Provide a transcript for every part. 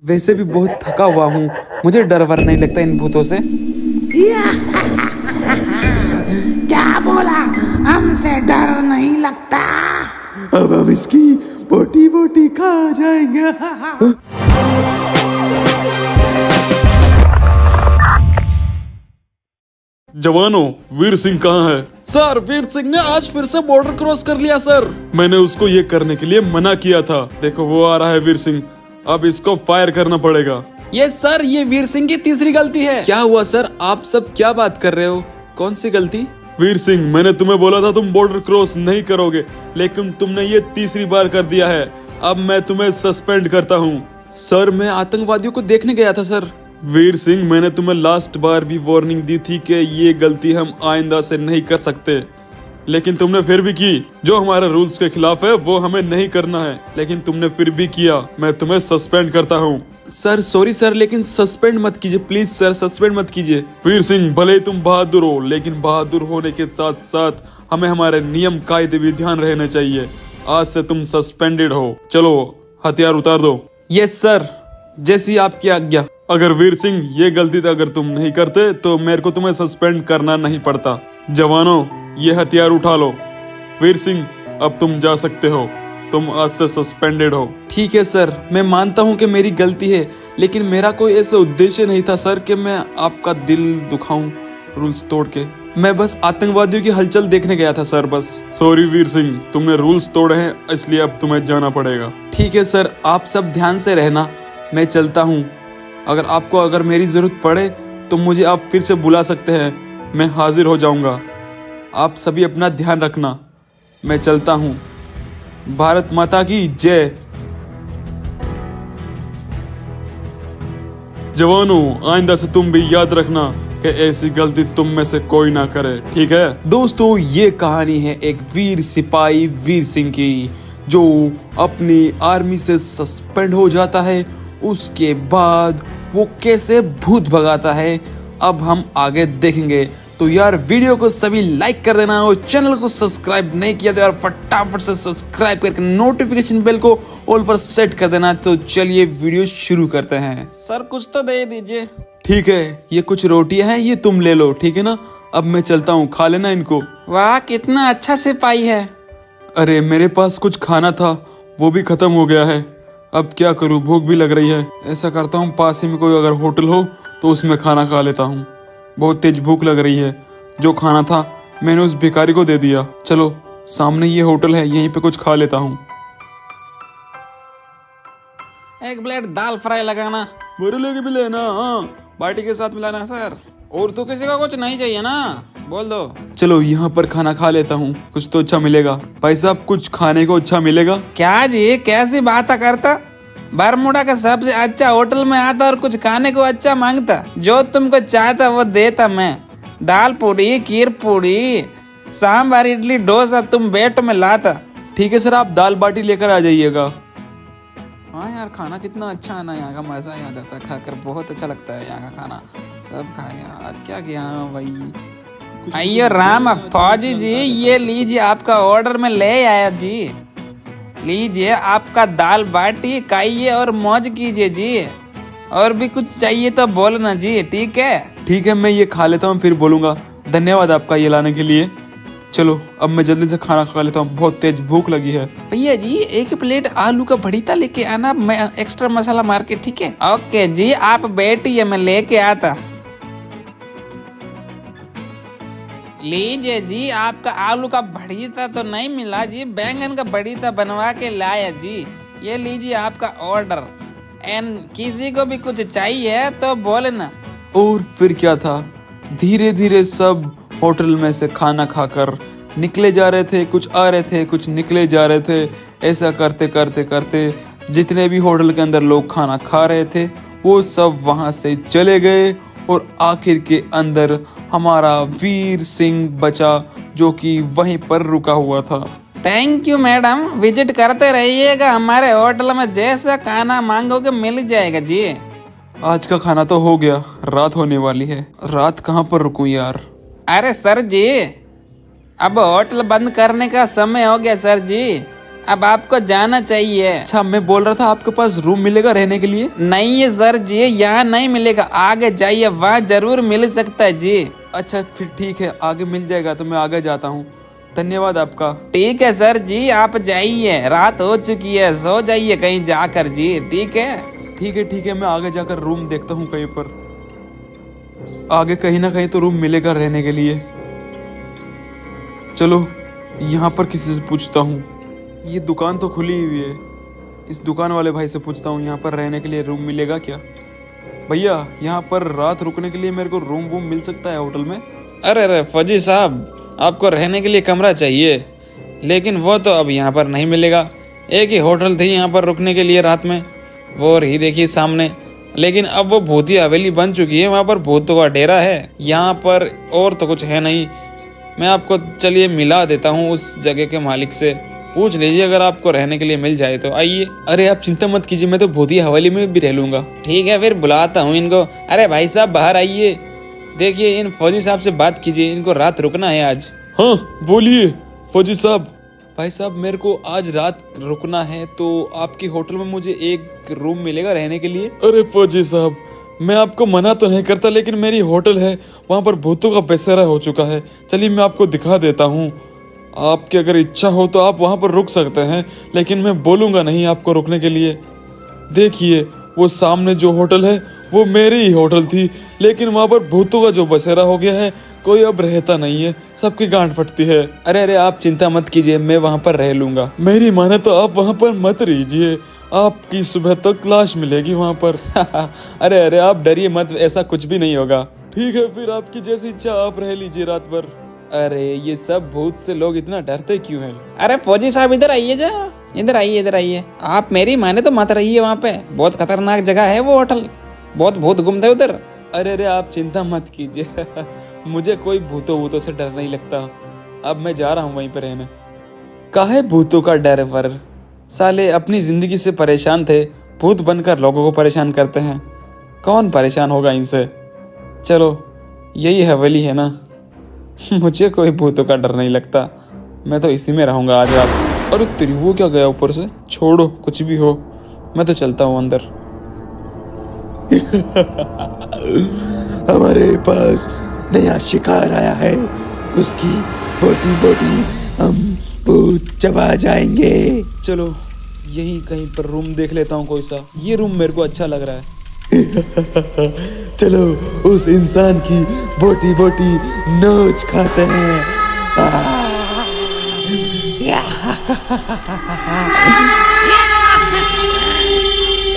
वैसे भी बहुत थका हुआ हूँ, मुझे डर वर नहीं लगता इन भूतों से। क्या बोला? हमसे डर नहीं लगता। अब हम इसकी बोटी बोटी खा जाएंगे। जवानों, वीर सिंह कहाँ है? सर, वीर सिंह ने आज फिर से बॉर्डर क्रॉस कर लिया सर। मैंने उसको ये करने के लिए मना किया था। देखो वो आ रहा है वीर सिंह, अब इसको फायर करना पड़ेगा। ये सर, ये वीर सिंह की तीसरी गलती है। क्या हुआ सर, आप सब क्या बात कर रहे हो? कौन सी गलती? वीर सिंह, मैंने तुम्हें बोला था तुम बॉर्डर क्रॉस नहीं करोगे, लेकिन तुमने ये तीसरी बार कर दिया है। अब मैं तुम्हें सस्पेंड करता हूँ। सर, मैं आतंकवादियों को देखने गया था सर। वीर सिंह, मैंने तुम्हें लास्ट बार भी वार्निंग दी थी कि ये गलती हम आइंदा से नहीं कर सकते, लेकिन तुमने फिर भी की। जो हमारे रूल्स के खिलाफ है वो हमें नहीं करना है, लेकिन तुमने फिर भी किया। मैं तुम्हें सस्पेंड करता हूँ। सर सॉरी सर, लेकिन सस्पेंड मत कीजिए प्लीज सर, सस्पेंड मत कीजिए। वीर सिंह, भले ही तुम बहादुर हो, लेकिन बहादुर होने के साथ साथ हमें हमारे नियम कायदे भी ध्यान रहने चाहिए। आज से तुम सस्पेंडेड हो। चलो हथियार उतार दो। यस सर, जैसी आपकी आज्ञा। अगर वीर सिंह ये गलती अगर तुम नहीं करते तो मेरे को तुम्हें सस्पेंड करना नहीं पड़ता। जवानों, ये हथियार उठा लो। वीर सिंह, अब तुम जा सकते हो। तुम आज से सस्पेंडेड हो। ठीक है सर, मैं मानता हूँ कि मेरी गलती है, लेकिन मेरा कोई ऐसा उद्देश्य नहीं था सर कि मैं आपका दिल दुखाऊं रूल्स तोड़ के। मैं बस आतंकवादियों की हलचल देखने गया था सर, बस। सॉरी वीर सिंह, तुमने रूल्स तोड़े हैं, इसलिए अब तुम्हें जाना पड़ेगा। ठीक है सर, आप सब ध्यान से रहना, मैं चलता हूँ। अगर मेरी जरूरत पड़े तो मुझे आप फिर से बुला सकते हैं, मैं हाजिर हो जाऊंगा। आप सभी अपना ध्यान रखना, मैं चलता हूँ। भारत माता की जय। जवानों, आइंदा से तुम भी याद रखना कि ऐसी गलती तुम में से कोई ना करे, ठीक है? दोस्तों, ये कहानी है एक वीर सिपाही वीर सिंह की, जो अपनी आर्मी से सस्पेंड हो जाता है। उसके बाद वो कैसे भूत भगाता है, अब हम आगे देखेंगे। तो यार, वीडियो को सभी लाइक कर देना, और चैनल को सब्सक्राइब नहीं किया तो यार फटाफट से सब्सक्राइब करके नोटिफिकेशन बेल को ऑल पर सेट कर देना। तो चलिए वीडियो शुरू करते हैं। सर, कुछ तो दे दीजिए। ठीक है, ये कुछ रोटियां हैं, ये तुम ले लो, ठीक है ना? अब मैं चलता हूँ, खा लेना इनको। वाह, कितना अच्छा सिपाही है। अरे, मेरे पास कुछ खाना था, वो भी खत्म हो गया है। अब क्या करूँ, भूख भी लग रही है। ऐसा करता हूँ, पास ही में कोई अगर होटल हो तो उसमें खाना खा लेता हूँ। बहुत तेज भूख लग रही है। जो खाना था मैंने उस भिखारी को दे दिया। चलो, सामने ये होटल है, यहीं पे कुछ खा लेता हूँ। एक प्लेट दाल फ्राई लगाना। मेरे लिए भी लेना। हाँ, बाटी के साथ मिलाना सर। और तो किसी का कुछ नहीं चाहिए ना, बोल दो। चलो, यहाँ पर खाना खा लेता हूँ, कुछ तो अच्छा मिलेगा। भाई साहब, कुछ खाने को अच्छा मिलेगा क्या जी? कैसी बात करता? बरमुडा का सबसे अच्छा होटल में आता और कुछ खाने को अच्छा मांगता। जो तुमको चाहता वो देता मैं। दाल पूड़ी, खीर पूड़ी, सांभर, इडली, डोसा तुम बेट में लाता। ठीक है सर, आप दाल बाटी लेकर आ जाइएगा। हाँ यार, खाना कितना अच्छा है ना, यहाँ का मजा ही आ जाता है खाकर। बहुत अच्छा लगता है यहाँ का खाना। सब खाए आज क्या किया भाई। अयो राम फौजी जी, ये लीजिए आपका ऑर्डर में ले आया जी। लीजिए आपका दाल बाटी, खाइए और मौज कीजिए जी। और भी कुछ चाहिए तो बोलना जी, ठीक है? ठीक है, मैं ये खा लेता हूँ, फिर बोलूंगा। धन्यवाद आपका ये लाने के लिए। चलो, अब मैं जल्दी से खाना खा लेता हूँ, बहुत तेज भूख लगी है। भैया जी, एक प्लेट आलू का भड़ीता लेके आना, मैं एक्स्ट्रा मसाला मार के, ठीक है? ओके जी, आप बैठिए, मैं लेके आता। लीजिए जी, आपका आलू का भड़ीता तो नहीं मिला जी, बैंगन का भड़ीता बनवा के लाया जी। ये लीजिए आपका ऑर्डर। एंड किसी को भी कुछ चाहिए तो बोलना। और फिर क्या था, धीरे धीरे सब होटल में से खाना खाकर निकले जा रहे थे। कुछ आ रहे थे, कुछ निकले जा रहे थे। ऐसा करते करते करते जितने भी होटल के अंदर लोग खाना खा रहे थे वो सब वहां से चले गए, और आखिर के अंदर हमारा वीर सिंह बचा, जो कि वहीं पर रुका हुआ था। थैंक यू मैडम, विजिट करते रहिएगा हमारे होटल में, जैसा खाना मांगोगे मिल जाएगा जी। आज का खाना तो हो गया, रात होने वाली है। रात कहाँ पर रुकूं यार? अरे सर जी, अब होटल बंद करने का समय हो गया सर जी। अब आपको जाना चाहिए। अच्छा, मैं बोल रहा था आपके पास रूम मिलेगा रहने के लिए? नहीं है सर जी, यहाँ नहीं मिलेगा, आगे जाइए वहाँ जरूर मिल सकता है जी। अच्छा फिर ठीक है, आगे मिल जाएगा तो मैं आगे जाता हूँ। धन्यवाद आपका। ठीक है सर जी, आप जाइए, रात हो चुकी है, सो जाइए कहीं जाकर जी। ठीक है ठीक है, मैं आगे जाकर रूम देखता हूँ कहीं पर। आगे कहीं ना कहीं तो रूम मिलेगा रहने के लिए। चलो यहाँ पर किसी से पूछता हूँ। ये दुकान तो खुली हुई है, इस दुकान वाले भाई से पूछता हूँ यहाँ पर रहने के लिए रूम मिलेगा क्या। भैया, यहाँ पर रात रुकने के लिए मेरे को रूम वूम मिल सकता है होटल में? अरे फौजी साहब, आपको रहने के लिए कमरा चाहिए, लेकिन वो तो अब यहाँ पर नहीं मिलेगा। एक ही होटल थी यहाँ पर रुकने के लिए रात में, वो रही देखिए सामने, लेकिन अब वो भूतिया हवेली बन चुकी है, वहाँ पर भूतों का डेरा है। यहाँ पर और तो कुछ है नहीं। मैं आपको चलिए मिला देता हूँ उस जगह के मालिक से, पूछ लीजिए अगर आपको रहने के लिए मिल जाए तो। आइए। अरे आप चिंता मत कीजिए, मैं तो भूतिया हवेली में भी रह लूंगा। ठीक है, फिर बुलाता हूँ इनको। अरे भाई साहब बाहर आइए, देखिए इन फौजी साहब से बात कीजिए, इनको रात रुकना है आज। हाँ बोलिए फौजी साहब। भाई साहब, मेरे को आज रात रुकना है, तो आपके होटल में मुझे एक रूम मिलेगा रहने के लिए? अरे फौजी साहब, मैं आपको मना तो नहीं करता, लेकिन मेरी होटल है, वहाँ पर भूतों का बसेरा हो चुका है। चलिए मैं आपको दिखा देता हूँ, आपकी अगर इच्छा हो तो आप वहाँ पर रुक सकते हैं, लेकिन मैं बोलूँगा नहीं आपको रुकने के लिए। देखिए वो सामने जो होटल है वो मेरी ही होटल थी, लेकिन वहाँ पर भूतों का जो बसेरा हो गया है, कोई अब रहता नहीं है, सबकी गांठ फटती है। अरे आप चिंता मत कीजिए, मैं वहाँ पर रह लूंगा। मेरी माने तो आप वहाँ पर मत रहिए, आपकी सुबह तक लाश मिलेगी वहाँ पर। अरे आप डरिए मत, ऐसा कुछ भी नहीं होगा। ठीक है फिर, आपकी जैसी इच्छा, आप रह लीजिए रात भर। अरे ये सब भूत से लोग इतना डरते क्यों हैं? अरे फौजी साहब इधर आइए जरा, इधर आइए। आप मेरी माने तो मत रहिए, वहाँ पे बहुत खतरनाक जगह है वो होटल, बहुत भूत घूमते उधर। अरे आप चिंता मत कीजिए। मुझे कोई भूतों से डर नहीं लगता। अब मैं जा रहा हूँ वहीं पर रहने। काहे भूतों का डर पर, साले अपनी जिंदगी से परेशान थे, भूत बनकर लोगों को परेशान करते हैं। कौन परेशान होगा इनसे? चलो यही हवेली है ना, मुझे कोई भूतों का डर नहीं लगता, मैं तो इसी में रहूंगा आज रात। अरे तेरी वो क्या गया ऊपर से? छोड़ो कुछ भी हो, मैं तो चलता हूँ अंदर। हमारे पास नया शिकार आया है, उसकी बोटी बोटी हम भूत चबा जाएंगे। चलो यहीं कहीं पर रूम देख लेता हूँ कोई सा, ये रूम मेरे को अच्छा लग रहा है। चलो उस इंसान की बोटी बोटी नोच खाते हैं।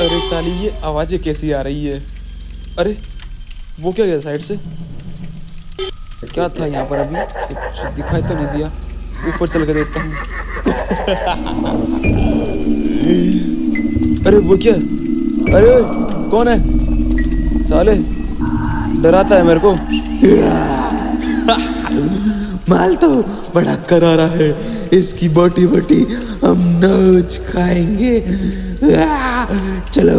अरे साली, ये आवाजें कैसी आ रही है? अरे वो क्या गया साइड से? क्या था यहाँ पर? अभी कुछ दिखाई तो नहीं दिया, ऊपर चल के देखता हूँ। अरे वो क्या? अरे कौन है? साले डराता है मेरे को। माल तो बड़ा करारा है, इसकी बोटी बोटी हम नोच खाएंगे। चलो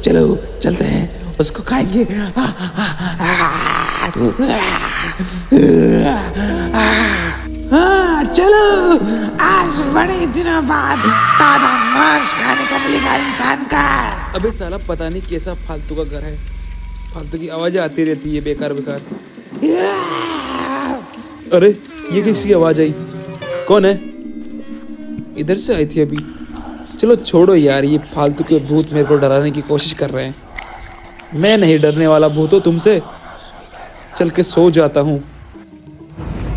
चलो चलते हैं, उसको खाएंगे। हाँ चलो, आज बड़े दिनों बाद ताजा मांस खाने को मिलेगा इंसान का। अबे साला, पता नहीं कैसा फालतू का घर है, फालतू की आवाजें आती रहती है बेकार। अरे ये किसकी आवाज आई? कौन है? इधर से आई थी अभी। चलो छोड़ो यार, ये फालतू के भूत मेरे को डराने की कोशिश कर रहे हैं। मैं नहीं डरने वाला भूतो तुमसे। चल के सो जाता हूँ,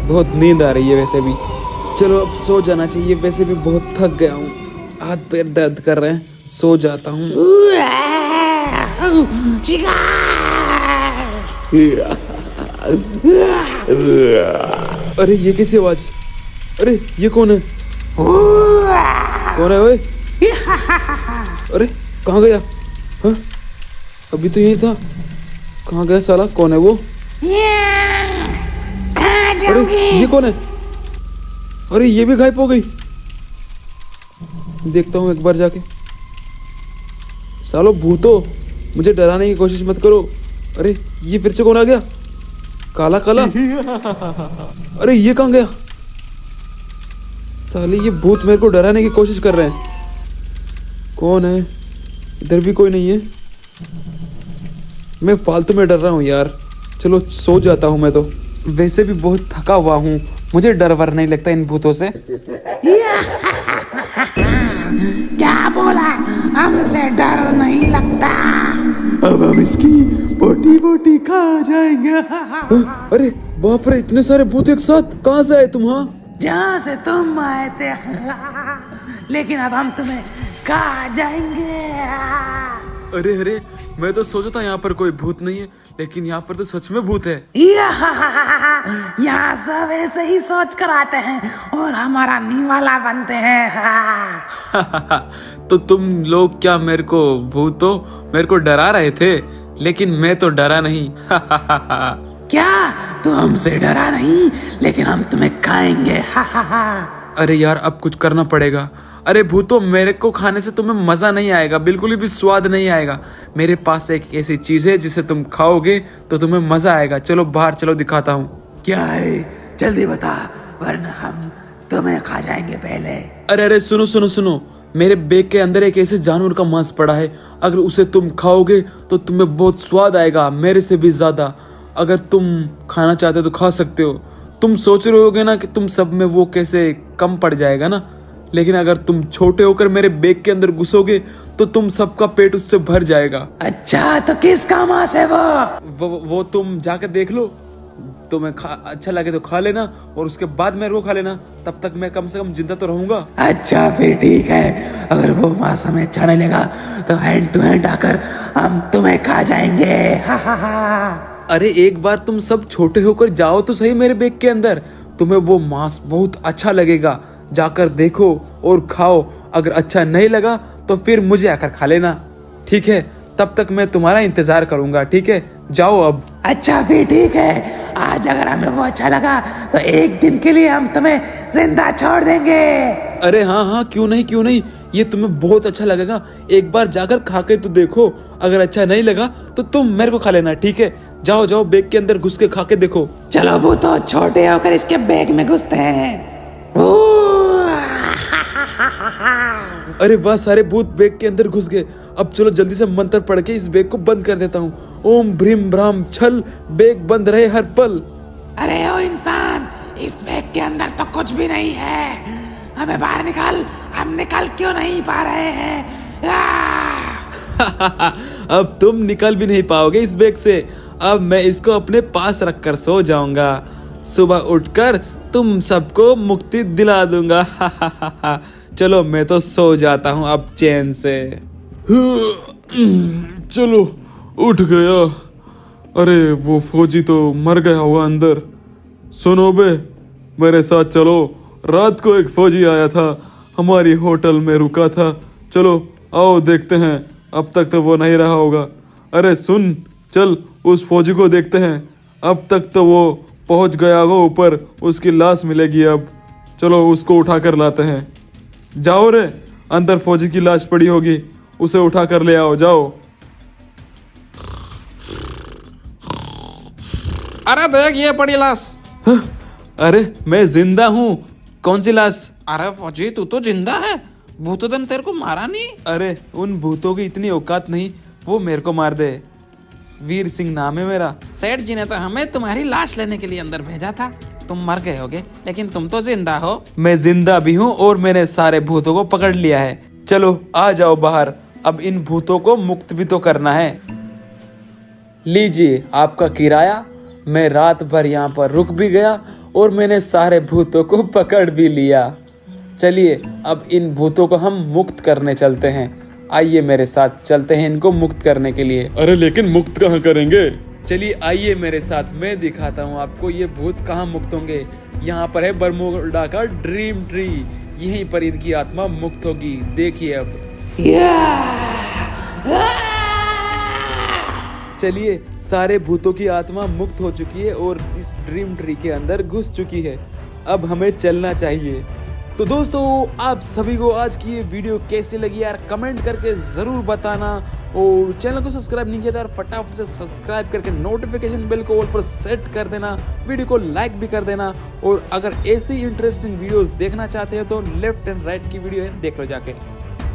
बहुत नींद आ रही है वैसे भी। चलो अब सो जाना चाहिए, वैसे भी बहुत थक गया हूँ, हाथ पैर दर्द कर रहे हैं, सो जाता हूँ। अरे ये कैसी आवाज? अरे ये कौन है? कौन है ओए? अरे कहाँ गया? हाँ? अभी तो यही था, कहाँ गया साला? कौन है वो? अरे ये कौन है? अरे ये भी गायब हो गई। देखता हूँ एक बार जाके। सालो भूतो, मुझे डराने की कोशिश मत करो। अरे ये फिर से कौन आ गया? काला काला। अरे ये कहाँ गया? साले ये भूत मेरे को डराने की कोशिश कर रहे हैं। कौन है? इधर भी कोई नहीं है। मैं फालतू में डर रहा हूँ यार। चलो सो जाता हूँ मैं तो। वैसे भी बहुत थका हुआ हूँ, मुझे डर वर नहीं लगता इन भूतों से। क्या बोला? हमसे डर नहीं लगता। अब हम इसकी बोटी बोटी खा जाएंगे। अरे बाप रे, इतने सारे भूत एक साथ कहाँ से आए तुम? हाँ, जहाँ से तुम आए थे। लेकिन अब हम तुम्हें खा जाएंगे। अरे अरे, मैं तो सोचा था यहाँ पर कोई भूत नहीं है, लेकिन यहाँ पर तो सच में भूत है। यहाँ सब ऐसे ही सोच कर आते हैं और हमारा निवाला बनते हैं। तो तुम लोग क्या मेरे को भूतों मेरे को डरा रहे थे, लेकिन मैं तो डरा नहीं। क्या तू हमसे डरा नहीं? लेकिन हम तुम्हें खाएंगे। अरे यार, अब कुछ करना पड़ेगा। अरे भूतों, मेरे को खाने से तुम्हें मजा नहीं आएगा, बिल्कुल भी स्वाद नहीं आएगा। मेरे पास एक ऐसी चीज है जिसे तुम खाओगे तो तुम्हें मजा आएगा। चलो बाहर चलो, दिखाता हूँ। क्या है? जल्दी बता, वरना हम तुम्हें खा जाएंगे पहले। अरे अरे, सुनो सुनो सुनो, मेरे बैग के अंदर एक ऐसे जानवर का मांस पड़ा है। अगर उसे तुम खाओगे तो तुम्हें बहुत स्वाद आएगा, मेरे से भी ज्यादा। अगर तुम खाना चाहते हो तो खा सकते हो। तुम सोच रहे होगे ना कि तुम सब में वो कैसे कम पड़ जाएगा ना, लेकिन अगर तुम छोटे होकर मेरे बैग के अंदर घुसोगे तो तुम सबका पेट उससे भर जाएगा। अच्छा, तो किसका मांस है वो तुम जाकर देख लो। तुम्हें अच्छा लगे तो खा लेना, और उसके बाद मेरे को खा लेना। तब तक मैं कम से कम जिंदा तो रहूंगा। अच्छा फिर ठीक है, अगर वो मांस हमें अच्छा नहीं लगा तो हैंड टू हैंड आकर हम तुम्हें खा जाएंगे। अरे एक बार तुम सब छोटे होकर जाओ तो सही मेरे बैग के अंदर, तुम्हें वो मांस बहुत अच्छा लगेगा। जाकर देखो और खाओ। अगर अच्छा नहीं लगा तो फिर मुझे आकर खा लेना, ठीक है? तब तक मैं तुम्हारा इंतजार करूंगा, ठीक है? जाओ अब। अच्छा फिर ठीक है, आज अगर हमें वो अच्छा लगा तो एक दिन के लिए हम तुम्हें जिंदा छोड़ देंगे। अरे हाँ हाँ, क्यों नहीं क्यों नहीं, ये तुम्हें बहुत अच्छा लगेगा। एक बार जाकर खा के तो देखो, अगर अच्छा नहीं लगा तो तुम मेरे को खा लेना, ठीक है? जाओ जाओ, बैग के अंदर घुस के खा के देखो। चलो वो तो छोटे होकर इसके बैग में घुसते हैं। अरे वाह, सारे भूत बैग के अंदर घुस गए। अब चलो जल्दी से मंत्र पढ़ के इस बैग को बंद कर देता हूँ। ओम भ्रीम भ्राम छल, बैग बंद रहे हर पल। अरे ओ इंसान, इस बैग के अंदर तो कुछ भी नहीं है। हमें बाहर निकाल, हम निकल क्यों नहीं पा रहे हैं? अब तुम निकल भी नहीं पाओगे इस बैग से। अब मैं इसको अपने पास रखकर सो जाऊंगा। सुबह उठकर तुम सबको मुक्ति दिला दूंगा। चलो मैं तो सो जाता हूँ अब चैन से। चलो उठ गया। अरे वो फौजी तो मर गया होगा अंदर। सुनो बे, मेरे साथ चलो। रात को एक फौजी आया था, हमारी होटल में रुका था। चलो आओ देखते हैं, अब तक तो वो नहीं रहा होगा। अरे सुन, चल उस फौजी को देखते हैं। अब तक तो वो पहुंच गया होगा ऊपर, उसकी लाश मिलेगी अब। चलो उसको उठा कर लाते हैं। जाओ रे, अंदर फौजी की लाश पड़ी होगी, उसे उठा कर ले आओ, जाओ। अरे देख, ये पड़ी लाश। अरे मैं जिंदा हूँ। कौन सी लाश? अरे फौजी, तू तो जिंदा है। भूतों ने तेरे को मारा नहीं? अरे उन भूतों की इतनी औकात नहीं, वो मेरे को मार दे। वीर सिंह नाम है मेरा। सेठ जी ने तो हमें तुम्हारी लाश लेने के लिए अंदर भेजा था। तुम मर गए होगे, लेकिन तुम तो जिंदा हो। मैं जिंदा भी हूँ और मैंने सारे भूतों को पकड़ लिया है। चलो आ जाओ बाहर, अब इन भूतों को मुक्त भी तो करना है। लीजिए आपका किराया। मैं रात भर यहाँ पर रुक भी गया और मैंने सारे भूतों को पकड़ भी लिया। चलिए अब इन भूतों को हम मुक्त करने चलते हैं। आइए मेरे साथ चलते हैं इनको मुक्त करने के लिए। अरे लेकिन मुक्त कहाँ करेंगे? चलिए आइए मेरे साथ, मैं दिखाता हूँ आपको ये भूत कहाँ मुक्त होंगे। यहाँ पर है बरमूडा का ड्रीम ट्री, यहीं पर इनकी आत्मा मुक्त होगी। देखिए अब। चलिए, सारे भूतों की आत्मा मुक्त हो चुकी है और इस ड्रीम ट्री के अंदर घुस चुकी है। अब हमें चलना चाहिए। तो दोस्तों आप सभी को आज की ये वीडियो कैसी लगी यार कमेंट करके ज़रूर बताना, और चैनल को सब्सक्राइब नहीं किया था और फटाफट से सब्सक्राइब करके नोटिफिकेशन बेल को ऑल पर सेट कर देना, वीडियो को लाइक भी कर देना। और अगर ऐसी इंटरेस्टिंग वीडियोस देखना चाहते हो तो लेफ्ट एंड राइट की वीडियो है, देख लो जाके।